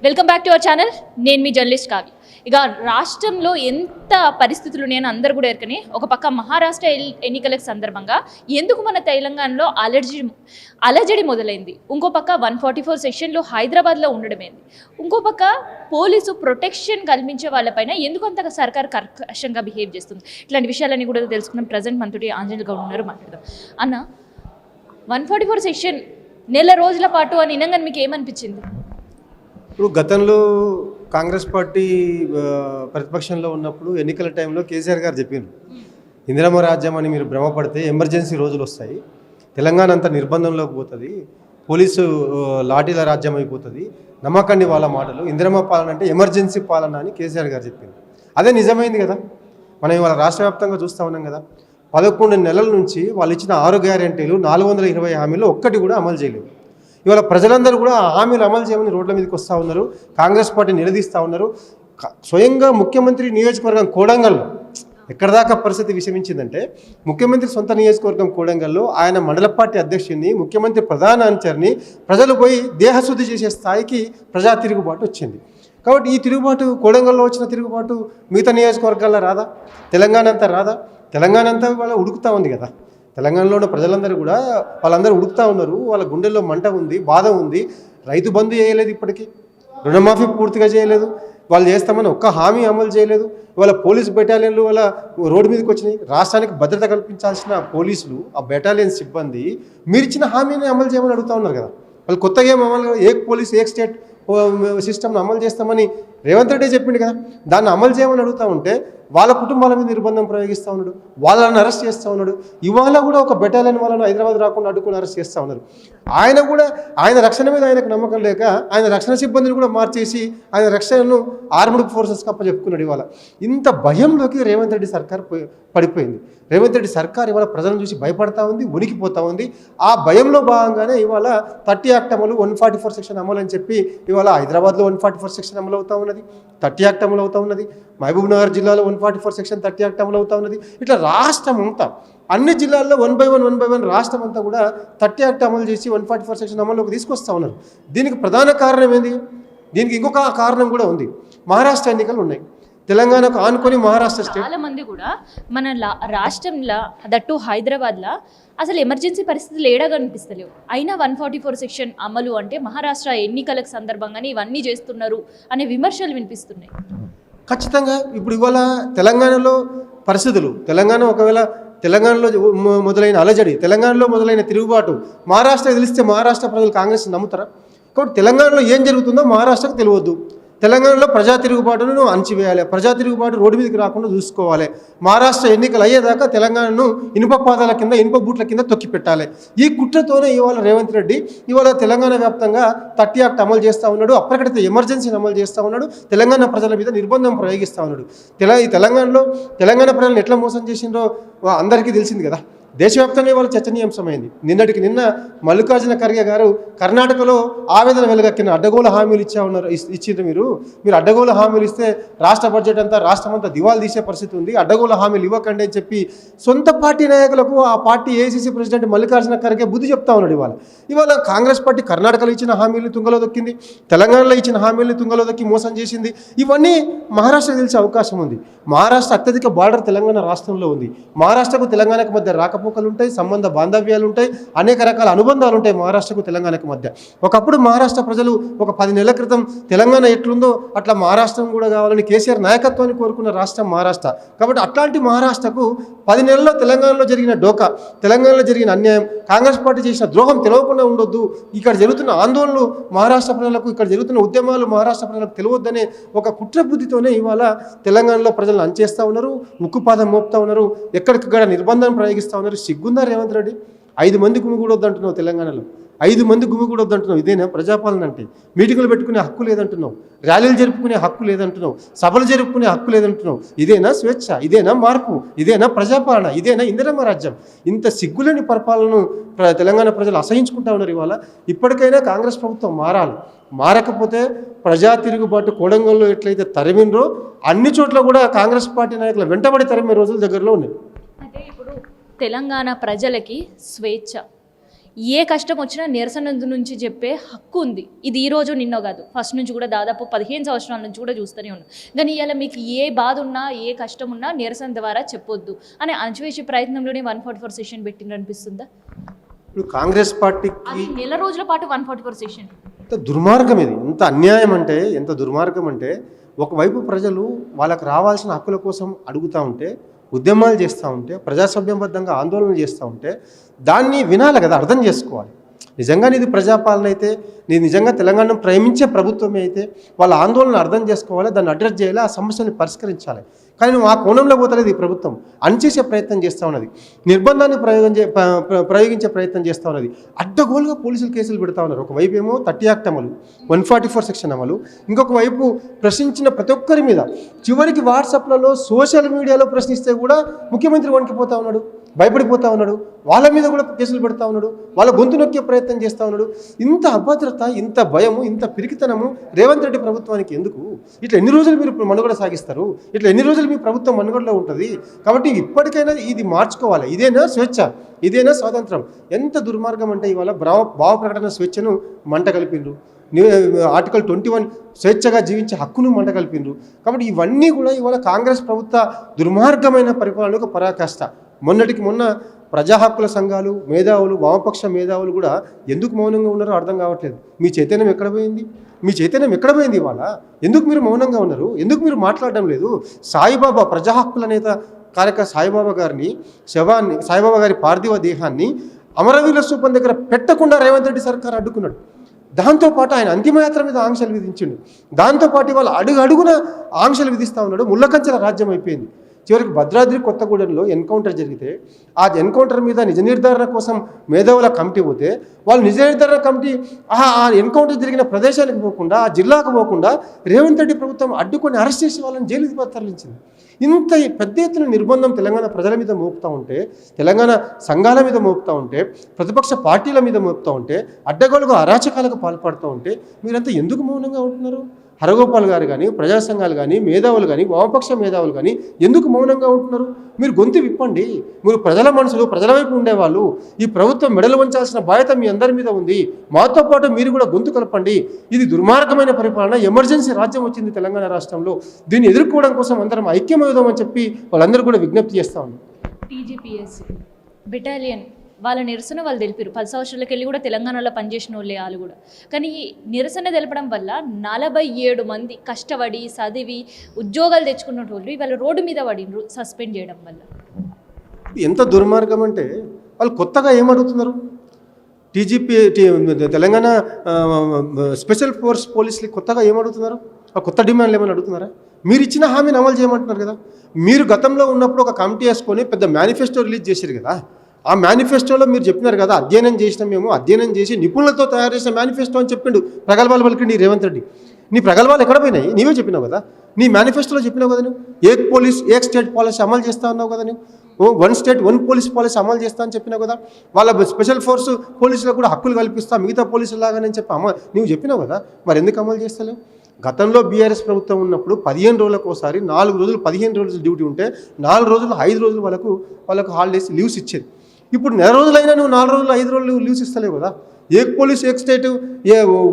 Welcome back to our channel. నేను మీ journalist Kavya. ఇక రాష్ట్రంలో ఎంత పరిస్థితులు ఉన్నాయని అందరు కూడా ఎరకని ఒక పక్క మహారాష్ట్ర ఎన్నికల సందర్భంగా ఎందుకు మన తెలంగాణలో అలజడి మొదలైంది, ఇంకో పక్క 144 సెక్షన్లు హైదరాబాద్లో ఉండడమేంది, ఇంకో పక్క పోలీసు ప్రొటెక్షన్ కల్పించే వాళ్ళపైన ఎందుకు అంత సర్కార్ కర్కశంగా బిహేవ్ చేస్తుంది, ఇట్లాంటి విషయాలన్నీ కూడా తెలుసుకున్నాం. ప్రజెంట్ మనతోటి ఆంజనేయులు గౌడ్ ఉన్నారు, మాట్లాడదాం. అన్న, 144 సెక్షన్ నెల రోజుల పాటు అని వినంగానే మీకు ఏమనిపించింది? ఇప్పుడు గతంలో కాంగ్రెస్ పార్టీ ప్రతిపక్షంలో ఉన్నప్పుడు ఎన్నికల టైంలో కేసీఆర్ గారు చెప్పారు, ఇందిరమ్మ రాజ్యం అని మీరు భ్రమపడితే ఎమర్జెన్సీ రోజులు వస్తాయి, తెలంగాణ అంతా నిర్బంధంలోకి పోతుంది, పోలీసు లాఠీల రాజ్యం అయిపోతుంది, నమ్మకండి వాళ్ళ మాటలు, ఇందిరమ్మ పాలన అంటే ఎమర్జెన్సీ పాలన అని కేసీఆర్ గారు చెప్పారు. అదే నిజమైంది కదా. మనం ఇవాళ రాష్ట్ర వ్యాప్తంగా చూస్తూ ఉన్నాం కదా. 11 నెలల నుంచి వాళ్ళు ఇచ్చిన 6 గ్యారెంటీలు 420 హామీలు ఒక్కటి కూడా అమలు చేయలేవు. ఇవాళ ప్రజలందరూ కూడా ఆ హామీలు అమలు చేయమని రోడ్ల మీదకి వస్తూ ఉన్నారు, కాంగ్రెస్ పార్టీ నిలదీస్తూ ఉన్నారు. స్వయంగా ముఖ్యమంత్రి నియోజకవర్గం కోడంగల్లో ఎక్కడ దాకా పరిస్థితి విషమించిందంటే, ముఖ్యమంత్రి సొంత నియోజకవర్గం కోడంగల్లో ఆయన మండల పార్టీ అధ్యక్షుడిని, ముఖ్యమంత్రి ప్రధాన అనుచరిని ప్రజలు పోయి దేహశుద్ధి చేసే స్థాయికి ప్రజా తిరుగుబాటు వచ్చింది. కాబట్టి ఈ తిరుగుబాటు, కోడంగల్లో వచ్చిన తిరుగుబాటు మిగతా నియోజకవర్గాల్లో రాదా? తెలంగాణ అంతా రాదా? తెలంగాణ అంతా వాళ్ళ ఉడుకుతూ ఉంది కదా. తెలంగాణలో ఉన్న ప్రజలందరూ కూడా వాళ్ళందరూ ఉడుకుతూ ఉన్నారు, వాళ్ళ గుండెల్లో మంట ఉంది, బాధ ఉంది. రైతు బంధు చేయలేదు, ఇప్పటికీ రుణమాఫీ పూర్తిగా చేయలేదు, వాళ్ళు చేస్తామని ఒక్క హామీ అమలు చేయలేదు. ఇవాళ పోలీసు బెటాలియన్లు వాళ్ళ రోడ్డు మీదకి వచ్చినాయి. రాష్ట్రానికి భద్రత కల్పించాల్సిన పోలీసులు, ఆ బెటాలియన్ సిబ్బంది మీరు ఇచ్చిన హామీని అమలు చేయమని అడుగుతూ ఉన్నారు కదా. వాళ్ళు కొత్తగా ఏం అమలు, ఏ పోలీస్ ఏ స్టేట్ సిస్టమ్ను అమలు చేస్తామని రేవంత్ రెడ్డి చెప్పిండు కదా. దాన్ని అమలు చేయమని అడుగుతూ ఉంటే వాళ్ళ కుటుంబాల మీద నిర్బంధం ప్రయోగిస్తూ ఉన్నాడు, వాళ్ళని అరెస్ట్ చేస్తూ ఉన్నాడు. ఇవాళ కూడా ఒక బెటాలియన్ వాళ్ళను హైదరాబాద్ రాకుండా అడ్డుకుని అరెస్ట్ చేస్తూ ఉన్నారు. ఆయన రక్షణ మీద ఆయనకు నమ్మకం లేక ఆయన రక్షణ సిబ్బందిని కూడా మార్చేసి ఆయన రక్షణను ఆర్మ్డ్ ఫోర్సెస్కి అప్పచెప్పుకున్నాడు. ఇవాళ ఇంత భయంలోకి రేవంత్ రెడ్డి సర్కార్ పడిపోయింది. రేవంత్ రెడ్డి సర్కార్ ఇవాళ ప్రజలను చూసి భయపడతా ఉంది, ఉనికిపోతూ ఉంది. ఆ భయంలో భాగంగానే ఇవాళ 30 యాక్ట్ అమలు, 144 సెక్షన్ అమలు అని చెప్పి ఇవాళ హైదరాబాద్లో 144 సెక్షన్ అమలు అవుతూ ఉన్నది, 30 యాక్ట్ అమలు అవుతూ ఉన్నది. మహబూబ్ నగర్ జిల్లాలో 144 సెక్షన్ 30 యాక్ట్ అమలు అవుతూ ఉన్నది. ఇట్లా రాష్ట్రం అంతా అన్ని జిల్లాల్లో 1 by 1 రాష్ట్రం అంతా కూడా 30 యాక్ట్ అమలు చేసి 144 సెక్షన్ అమలులోకి తీసుకొస్తూ ఉన్నారు. దీనికి ప్రధాన కారణం ఏంది? దీనికి ఇంకొక కారణం కూడా ఉంది. మహారాష్ట్ర ఎన్నికలు ఉన్నాయి, తెలంగాణకు ఆనుకొని మహారాష్ట్ర స్టేట్. చాలా మంది కూడా మన రాష్ట్రంలో, దట్టు హైదరాబాద్లో అసలు ఎమర్జెన్సీ పరిస్థితులు ఏడాగా అనిపిస్తలేవు. అయినా 144 సెక్షన్ అమలు అంటే మహారాష్ట్ర ఎన్నికలకు సందర్భంగానే ఇవన్నీ చేస్తున్నారు అనే విమర్శలు వినిపిస్తున్నాయి. ఖచ్చితంగా ఇప్పుడు ఇవాళ తెలంగాణలో పరిస్థితులు, తెలంగాణలో మొదలైన అలజడి, తెలంగాణలో మొదలైన తిరుగుబాటు మహారాష్ట్ర తెలిస్తే మహారాష్ట్ర ప్రజలు కాంగ్రెస్ నమ్ముతారా? కాబట్టి తెలంగాణలో ఏం జరుగుతుందో మహారాష్ట్రకు తెలియవద్దు. తెలంగాణలో ప్రజా తిరుగుబాటును అణచివేయాలి, ప్రజా తిరుగుబాటు రోడ్డు మీదకి రాకుండా చూసుకోవాలి. మహారాష్ట్ర ఎన్నికలు అయ్యేదాకా తెలంగాణను ఇనుప పాదాల కింద, ఇనుప బూట్ల కింద తొక్కి పెట్టాలి. ఈ కుట్రతోనే ఇవాళ రేవంత్ రెడ్డి ఇవాళ తెలంగాణ వ్యాప్తంగా 30 యాక్ట్ అమలు చేస్తూ ఉన్నాడు, అప్పటికైతే ఎమర్జెన్సీని అమలు చేస్తూ ఉన్నాడు, తెలంగాణ ప్రజల మీద నిర్బంధం ప్రయోగిస్తూ ఉన్నాడు. ఈ తెలంగాణ ప్రజలను ఎట్లా మోసం చేసిందో అందరికీ తెలిసింది కదా. దేశవ్యాప్తంగా ఇవాళ చర్చనీయాంశమైంది. నిన్నటికి నిన్న మల్లికార్జున ఖర్గే గారు కర్ణాటకలో ఆవేదన వెలుగక్కిన అడ్డగోలు హామీలు ఇచ్చిండ్రు మీరు అడ్డగోలు హామీలు ఇస్తే రాష్ట్ర బడ్జెట్ అంతా, రాష్ట్రం అంతా దివాలు తీసే పరిస్థితి ఉంది, అడ్డగోలు హామీలు ఇవ్వకండి అని చెప్పి సొంత పార్టీ నాయకులకు ఆ party AICC president Mallikarjuna Kharge బుద్ధి చెప్తా ఉన్నాడు. ఇవాళ కాంగ్రెస్ పార్టీ కర్ణాటకలో ఇచ్చిన హామీలను తుంగలో దొక్కింది, తెలంగాణలో ఇచ్చిన హామీలను తుంగలో దొక్కి మోసం చేసింది. ఇవన్నీ మహారాష్ట్ర తెలిసే అవకాశం ఉంది. మహారాష్ట్ర అత్యధిక బార్డర్ తెలంగాణ రాష్ట్రంలో ఉంది. మహారాష్ట్రకు తెలంగాణకు మధ్య రాకపోకలు ఉంటాయి, సంబంధ బాంధవ్యాలు ఉంటాయి, అనేక రకాల అనుబంధాలు ఉంటాయి మహారాష్ట్రకు తెలంగాణకు మధ్య. ఒకప్పుడు మహారాష్ట్ర ప్రజలు ఒక 10 నెలల క్రితం తెలంగాణ ఎట్లుందో అట్లా మహారాష్ట్రం కూడా కావాలని కేసీఆర్ నాయకత్వాన్ని కోరుకున్న రాష్ట్రం మహారాష్ట్ర. కాబట్టి అట్లాంటి మహారాష్ట్రకు 10 నెలల్లో తెలంగాణలో జరిగిన డోకా, తెలంగాణలో జరిగిన అన్యాయం, కాంగ్రెస్ పార్టీ చేసిన ద్రోహం తెలియకుండా ఉండొద్దు, ఇక్కడ జరుగుతున్న ఆందోళనలు మహారాష్ట్ర ప్రజలకు, ఇక్కడ జరుగుతున్న ఉద్యమాలు మహారాష్ట్ర ప్రజలకు తెలియవద్దనే ఒక కుట్ర బుద్ధితోనే ఇవాళ తెలంగాణలో ప్రజలను అంచేస్తూ ఉన్నారు, ఉక్కుపాదం మోపుతా ఉన్నారు, ఎక్కడికక్కడ నిర్బంధం ప్రయోగిస్తూ ఉన్నారు. సిగ్గుందా రేవంత్ రెడ్డి? 5 మంది గుమిగూడొద్దు అంటున్నావు తెలంగాణలో, 5 మంది గుమిగూడొద్దు అంటున్నావు. ఇదేనా ప్రజాపాలన అంటే? మీటింగులు పెట్టుకునే హక్కు లేదంటున్నావు, ర్యాలీలు జరుపుకునే హక్కు లేదంటున్నావు, సభలు జరుపుకునే హక్కు లేదంటున్నావు. ఇదేనా స్వేచ్ఛ? ఇదేనా మార్పు? ఇదేనా ప్రజాపాలన? ఇదేనా ఇందిరమ్మ రాజ్యం? ఇంత సిగ్గులేని పరిపాలనను తెలంగాణ ప్రజలు అసహించుకుంటా ఉన్నారు. ఇవాళ ఇప్పటికైనా కాంగ్రెస్ ప్రభుత్వం మారకపోతే ప్రజా తిరుగుబాటు కోడంగల్లో ఎట్లయితే తరిమినరో అన్ని చోట్ల కూడా కాంగ్రెస్ పార్టీ నాయకులు వెంటబడి తరిమే రోజులు దగ్గరలో ఉన్నాయి. అంటే ఇప్పుడు తెలంగాణ ప్రజలకి స్వేచ్ఛ, ఏ కష్టం వచ్చినా నిరసన నుంచి చెప్పే హక్కు ఉంది. ఇది ఈ రోజు నిన్నో కాదు, ఫస్ట్ నుంచి కూడా దాదాపు 15 సంవత్సరాల నుంచి కూడా చూస్తూనే ఉన్నాం. కానీ ఇలా మీకు ఏ బాధ ఉన్నా ఏ కష్టం ఉన్నా నిరసన ద్వారా చెప్పొద్దు అని అణచివేసే ప్రయత్నంలోనే 144 సెషన్ పెట్టిండ్రు అనిపిస్తుందా? ఇప్పుడు కాంగ్రెస్ పార్టీకి అది నెల రోజుల పాటు 144 సెషన్ ఎంత దుర్మార్గం ఇది, ఎంత అన్యాయం అంటే ఎంత దుర్మార్గం అంటే, ఒకవైపు ప్రజలు వాళ్ళకి రావాల్సిన హక్కుల కోసం అడుగుతూ ఉంటే, ఉద్యమాలు చేస్తూ ఉంటే, ప్రజాస్వామ్యబద్ధంగా ఆందోళనలు చేస్తూ ఉంటే దాన్ని వినాలి కదా, అర్థం చేసుకోవాలి. నిజంగా ఇది ప్రజాపాలన అయితే, నీ నిజంగా తెలంగాణను ప్రేమించే ప్రభుత్వమే అయితే వాళ్ళ ఆందోళన అర్థం చేసుకోవాలి, దాన్ని అడ్రస్ చేయాలి, ఆ సమస్యని పరిష్కరించాలి. కానీ నువ్వు ఆ కోణంలో పోతలేదు ఈ ప్రభుత్వం, అణచేసే ప్రయత్నం చేస్తూ ఉన్నది, నిర్బంధాన్ని ప్రయోగించే ప్రయత్నం చేస్తూ ఉన్నది. అడ్డగోలుగా పోలీసులు కేసులు పెడతా ఉన్నారు. ఒకవైపు ఏమో 30 యాక్ట్ అమలు, 144 సెక్షన్ అమలు, ఇంకొక వైపు ప్రశ్నించిన ప్రతి ఒక్కరి మీద చివరికి వాట్సాప్లలో సోషల్ మీడియాలో ప్రశ్నిస్తే కూడా ముఖ్యమంత్రి వణికిపోతా ఉన్నాడు, భయపడిపోతా ఉన్నాడు, వాళ్ళ మీద కూడా కేసులు పెడతా ఉన్నాడు, వాళ్ళ గొంతు నొక్కే ప్రయత్నం చేస్తూ ఉన్నాడు. ఇంత అభద్రత, ఇంత భయము, ఇంత పిరికితనము రేవంత్ రెడ్డి ప్రభుత్వానికి ఎందుకు? ఇట్లా ఎన్ని రోజులు మీరు మనుగడ సాగిస్తారు? ఇట్లా ఎన్ని రోజులు మీ ప్రభుత్వం మనుగడలో ఉంటుంది? కాబట్టి ఇప్పటికైనా ఇది మార్చుకోవాలి. ఇదేనా స్వేచ్ఛ? ఇదేనా స్వాతంత్రం? ఎంత దుర్మార్గం అంటే ఇవాళ భావ ప్రకటన స్వేచ్ఛను మంట కలిపిండ్రు, ఆర్టికల్ 21 స్వేచ్ఛగా జీవించే హక్కును మంట కలిపిండ్రు. కాబట్టి ఇవన్నీ కూడా ఇవాళ కాంగ్రెస్ ప్రభుత్వ దుర్మార్గమైన పరిపాలనకు పరాకాష్ట. మొన్నటికి మొన్న ప్రజా హక్కుల సంఘాలు, మేధావులు, వామపక్ష మేధావులు కూడా ఎందుకు మౌనంగా ఉన్నారో అర్థం కావట్లేదు. మీ చైతన్యం ఎక్కడ పోయింది? మీ చైతన్యం ఎక్కడ పోయింది ఇవాళ? ఎందుకు మీరు మౌనంగా ఉన్నారు? ఎందుకు మీరు మాట్లాడడం లేదు? సాయిబాబా, ప్రజా హక్కుల నేత సాయిబాబా గారిని శవాన్ని, సాయిబాబా గారి పార్థివ దేహాన్ని అమరవీరుల స్థూపం దగ్గర పెట్టకుండా రేవంత్ రెడ్డి సర్కార్ అడ్డుకున్నాడు. దాంతోపాటు ఆయన అంతిమయాత్ర మీద ఆంక్షలు విధించిండు. దాంతోపాటు వాళ్ళు అడుగున ఆంక్షలు విధిస్తూ ఉన్నాడు. ముళ్ళకంచెల రాజ్యం అయిపోయింది. చివరికి భద్రాద్రి కొత్తగూడెంలో ఎన్కౌంటర్ జరిగితే ఆ ఎన్కౌంటర్ మీద నిజ నిర్ధారణ కోసం మేధావుల కమిటీ పోతే వాళ్ళు నిజ నిర్ధారణ కమిటీ ఆ ఎన్కౌంటర్ జరిగిన ప్రదేశానికి పోకుండా, ఆ జిల్లాకు పోకుండా రేవంత్ రెడ్డి ప్రభుత్వం అడ్డుకొని అరెస్ట్ చేసి వాళ్ళని జైలుకి తరలించింది. ఇంత పెద్ద ఎత్తున నిర్బంధం తెలంగాణ ప్రజల మీద మోపుతూ ఉంటే, తెలంగాణ సంఘాల మీద మోపుతూ ఉంటే, ప్రతిపక్ష పార్టీల మీద మోపుతూ ఉంటే, అడ్డగోలుగా అరాచకాలకు పాల్పడుతూ ఉంటే మీరంతా ఎందుకు మౌనంగా ఉంటున్నారు? హరగోపాల్ గారు కానీ, ప్రజా సంఘాలు కానీ, మేధావులు కానీ, వామపక్ష మేధావులు కానీ ఎందుకు మౌనంగా ఉంటున్నారు? మీరు గొంతు విప్పండి. మీరు ప్రజల మనసులు, ప్రజల వైపు ఉండేవాళ్ళు. ఈ ప్రభుత్వం మెడలు వంచాల్సిన బాధ్యత మీ అందరి మీద ఉంది. మాతో పాటు మీరు కూడా గొంతు కలపండి. ఇది దుర్మార్గమైన పరిపాలన, ఎమర్జెన్సీ రాజ్యం వచ్చింది తెలంగాణ రాష్ట్రంలో. దీన్ని ఎదుర్కోవడం కోసం అందరం ఐక్యమవుదామని చెప్పి వాళ్ళందరూ కూడా విజ్ఞప్తి చేస్తా ఉన్నారు. టీజీపీఎస్ బెటాలియన్ వాళ్ళ నిరసన వాళ్ళు తెలిపారు. 10 సంవత్సరాలకి వెళ్ళి కూడా తెలంగాణలో పనిచేసిన వాళ్ళే వాళ్ళు కూడా. కానీ నిరసన తెలపడం వల్ల 47 మంది కష్టపడి చదివి ఉద్యోగాలు తెచ్చుకున్న వాళ్ళు ఇవాళ రోడ్డు మీద పడినరు సస్పెండ్ చేయడం వల్ల. ఎంత దుర్మార్గం అంటే వాళ్ళు కొత్తగా ఏమడుగుతున్నారు? తెలంగాణ స్పెషల్ ఫోర్స్ పోలీసులు కొత్తగా ఏమడుగుతున్నారు? కొత్త డిమాండ్లు ఏమైనా అడుగుతున్నారా? మీరు ఇచ్చిన హామీని అమలు చేయమంటున్నారు కదా. మీరు గతంలో ఉన్నప్పుడు ఒక కమిటీ వేసుకొని పెద్ద మేనిఫెస్టో రిలీజ్ చేశారు కదా. ఆ మేనిఫెస్టోలో మీరు చెప్పినారు కదా, అధ్యయనం చేసినాం, మేము అధ్యయనం చేసి నిపుణులతో తయారు చేసిన మేనిఫెస్టో అని చెప్పిండు. ప్రగల్భాలు పలికిండి రేవంత్ రెడ్డి. నీ ప్రగల్భాలు ఎక్కడ పోయినాయి? నీవే చెప్పినావు కదా. నీ మేనిఫెస్టోలో చెప్పినావు కదా, నువ్వు ఏక్ పోలీస్ ఏక్ స్టేట్ పాలసీ అమలు చేస్తా ఉన్నావు కదా. నువ్వు 1 స్టేట్ 1 పోలీస్ పాలసీ అమలు చేస్తా అని చెప్పినావు కదా. వాళ్ళ స్పెషల్ ఫోర్స్ పోలీసులకు కూడా హక్కులు కల్పిస్తా మిగతా పోలీసులాగానే చెప్పి నువ్వు చెప్పినావు కదా. మరి ఎందుకు అమలు చేస్తలేవు? గతంలో బీఆర్ఎస్ ప్రభుత్వం ఉన్నప్పుడు 15 రోజులకు ఒకసారి 4 రోజులు 15 రోజులు డ్యూటీ ఉంటే 4 రోజులు 5 రోజులు వాళ్ళకు హాలిడేస్ లీవ్స్ ఇచ్చేది. ఇప్పుడు నెల రోజులైనా నువ్వు 4 రోజులు 5 రోజులు లీవ్స్ ఇస్తలేవు కదా. ఏక్ పోలీస్ ఏక్ స్టేట్,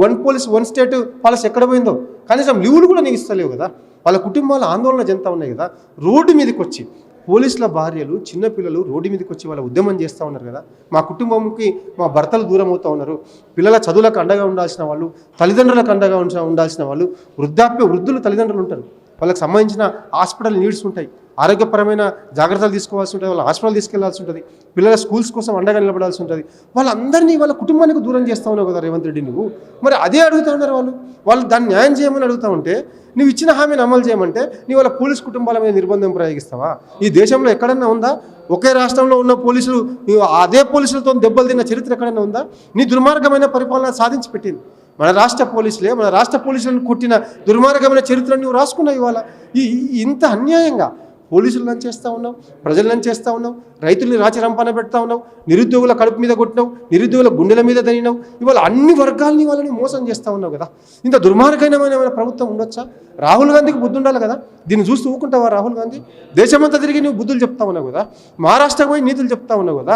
1 పోలీస్ 1 స్టేట్ పాలసీ ఎక్కడ పోయిందో కనీసం లీవులు కూడా నీకు ఇస్తలేవు కదా. వాళ్ళ కుటుంబాల ఆందోళన చెందుతా ఉన్నాయి కదా. రోడ్డు మీదకి వచ్చి పోలీసుల భార్యలు, చిన్నపిల్లలు రోడ్డు మీదకి వచ్చి వాళ్ళ ఉద్యమం చేస్తూ ఉన్నారు కదా. మా కుటుంబంకి మా భర్తలు దూరం అవుతూ ఉన్నారు, పిల్లల చదువులకు అండగా ఉండాల్సిన వాళ్ళు, తల్లిదండ్రులకు అండగా ఉండాల్సిన వాళ్ళు, వృద్ధులు తల్లిదండ్రులు ఉంటారు. వాళ్ళకి సంబంధించిన హాస్పిటల్ నీడ్స్ ఉంటాయి, ఆరోగ్యపరమైన జాగ్రత్తలు తీసుకోవాల్సి ఉంటుంది, వాళ్ళ హాస్పిటల్ తీసుకెళ్లాల్సి ఉంటుంది, పిల్లల స్కూల్స్ కోసం అండగా నిలబడాల్సి ఉంటుంది. వాళ్ళందరినీ వాళ్ళ కుటుంబానికి దూరం చేస్తూ ఉన్నావు కదా రేవంత్ రెడ్డి నువ్వు. మరి అదే అడుగుతూ ఉన్నారు వాళ్ళు దాన్ని న్యాయం చేయమని అడుగుతూ ఉంటే, నువ్వు ఇచ్చిన హామీని అమలు చేయమంటే నీ వాళ్ళ పోలీస్ కుటుంబాల మీద నిర్బంధం ప్రయోగిస్తావా? ఈ దేశంలో ఎక్కడన్నా ఉందా? ఒకే రాష్ట్రంలో ఉన్న పోలీసులు అదే పోలీసులతో దెబ్బలు తిన్న చరిత్ర ఎక్కడన్నా ఉందా? నీ దుర్మార్గమైన పరిపాలన సాధించి పెట్టింది మన రాష్ట్ర పోలీసులే. మన రాష్ట్ర పోలీసులను కొట్టిన దుర్మార్గమైన చరిత్రను నువ్వు రాసుకున్నావు. ఇవాళ ఇంత అన్యాయంగా పోలీసులను చేస్తూ ఉన్నావు, ప్రజలను చేస్తూ ఉన్నావు, రైతుల్ని రాచి రంపాన పెడతా ఉన్నావు, నిరుద్యోగుల కడుపు మీద కొట్టినావు, నిరుద్యోగుల గుండెల మీద దనినావు. ఇవాళ అన్ని వర్గాలని వాళ్ళని మోసం చేస్తూ ఉన్నావు కదా. ఇంత దుర్మార్గమైన ప్రభుత్వం ఉండొచ్చా? రాహుల్ గాంధీకి బుద్ధి ఉండాలి కదా. దీన్ని చూస్తూ ఊకుంటావా రాహుల్ గాంధీ? దేశమంతా తిరిగి నువ్వు బుద్ధులు చెప్తా ఉన్నావు కదా. మహారాష్ట్రకు పోయి నీతులు చెప్తా ఉన్నావు కదా.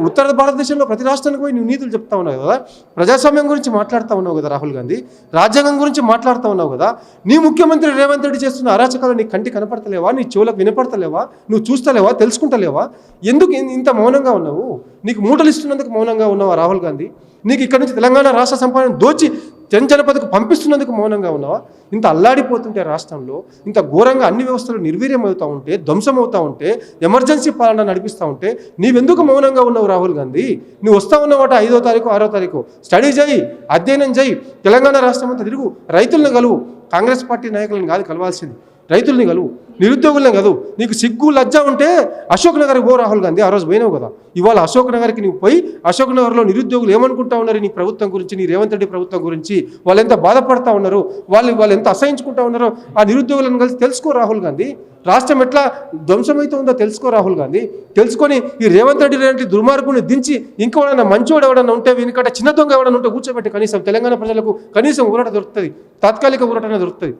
ఉత్తర భారతదేశంలో ప్రతి రాష్ట్రానికి పోయి నువ్వు నీతులు చెప్తా ఉన్నావు కదా. ప్రజాస్వామ్యం గురించి మాట్లాడుతూ ఉన్నావు కదా రాహుల్ గాంధీ. రాజ్యాంగం గురించి మాట్లాడుతూ ఉన్నావు కదా. నీ ముఖ్యమంత్రి రేవంత్ రెడ్డి చేస్తున్న అరాచకాలు నీ కంటి కనపడతలేవా? నీ చెవులకు వినపడతలేవా? నువ్వు చూస్తలేవా? తెలుసుకుంటలేవా? ఎందుకు ఇంత మౌనంగా ఉన్నావు? నీకు మూటలు ఇస్తున్నందుకు మౌనంగా ఉన్నావా రాహుల్ గాంధీ? నీకు ఇక్కడ నుంచి తెలంగాణ రాష్ట్ర సంపాదన దోచి జనపదకు పంపిస్తున్నందుకు మౌనంగా ఉన్నావా? ఇంత అల్లాడిపోతుంటే రాష్ట్రంలో, ఇంత ఘోరంగా అన్ని వ్యవస్థలు నిర్వీర్యం అవుతూ ఉంటే, ధ్వంసం అవుతూ ఉంటే, ఎమర్జెన్సీ పాలన నడిపిస్తూ ఉంటే నీవెందుకు మౌనంగా ఉన్నావు రాహుల్ గాంధీ? నువ్వు వస్తూ ఉన్నవాట 5వ తారీఖు 6వ తారీఖు స్టడీ చేయి, అధ్యయనం చేయి, తెలంగాణ రాష్ట్రం అంతా తిరుగు, రైతులను కలువు. కాంగ్రెస్ పార్టీ నాయకులను కాదు కలవాల్సింది, రైతుల్ని కలువు, నిరుద్యోగులను కలువు. నీకు సిగ్గు లజ్జ ఉంటే అశోక్ నగర్కి పో రాహుల్ గాంధీ. ఆ రోజు పోయినావు కదా. ఇవాళ అశోక్ నగర్కి నువ్వు పోయి అశోక్ నగర్లో నిరుద్యోగులు ఏమనుకుంటా ఉన్నారు నీ ప్రభుత్వం గురించి, నీ రేవంత్ రెడ్డి ప్రభుత్వం గురించి, వాళ్ళు ఎంత బాధపడతా ఉన్నారు, వాళ్ళు ఎంత అసహించుకుంటా ఉన్నారో ఆ నిరుద్యోగులను కలిసి తెలుసుకో రాహుల్ గాంధీ. రాష్ట్రం ఎట్లా ధ్వంసమైతే ఉందో తెలుసుకో రాహుల్ గాంధీ. తెలుసుకొని ఈ రేవంత్ రెడ్డి లాంటి దుర్మార్గుని దించి ఇంకెవడన్నా మంచివాడు ఎవడన్నా ఉంటే, వెనుకట చిన్న దొంగ ఎవడన్నా ఉంటే కూర్చోబెట్టి కనీసం తెలంగాణ ప్రజలకు కనీసం ఊరట దొరుకుతుంది, తాత్కాలిక ఊరటనే దొరుకుతుంది.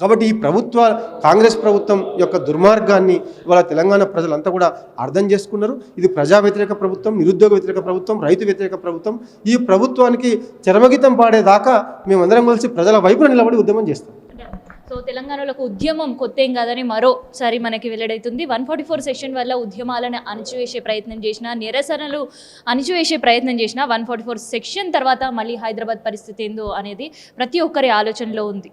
కాబట్టి ఈ కాంగ్రెస్ ప్రభుత్వం యొక్క దుర్మార్గాన్ని ఇవాళ తెలంగాణ ప్రజలంతా కూడా అర్థం చేసుకున్నారు. ఇది ప్రజా వ్యతిరేక ప్రభుత్వం, నిరుద్యోగ వ్యతిరేక ప్రభుత్వం, రైతు వ్యతిరేక ప్రభుత్వం. ఈ ప్రభుత్వానికి చరమగీతం పాడేదాకా మేమందరం కలిసి ప్రజల వైపున నిలబడి ఉద్యమం చేస్తాం. సో తెలంగాణలో ఒక ఉద్యమం కొత్త ఏం కాదని మరోసారి మనకి వెల్లడవుతుంది. 144 సెషన్ వల్ల ఉద్యమాలను అణచివేసే ప్రయత్నం చేసిన, నిరసనలు అణచివేసే ప్రయత్నం చేసిన 144 సెక్షన్ తర్వాత మళ్ళీ హైదరాబాద్ పరిస్థితి ఏందో అనేది ప్రతి ఒక్కరి ఆలోచనలో ఉంది.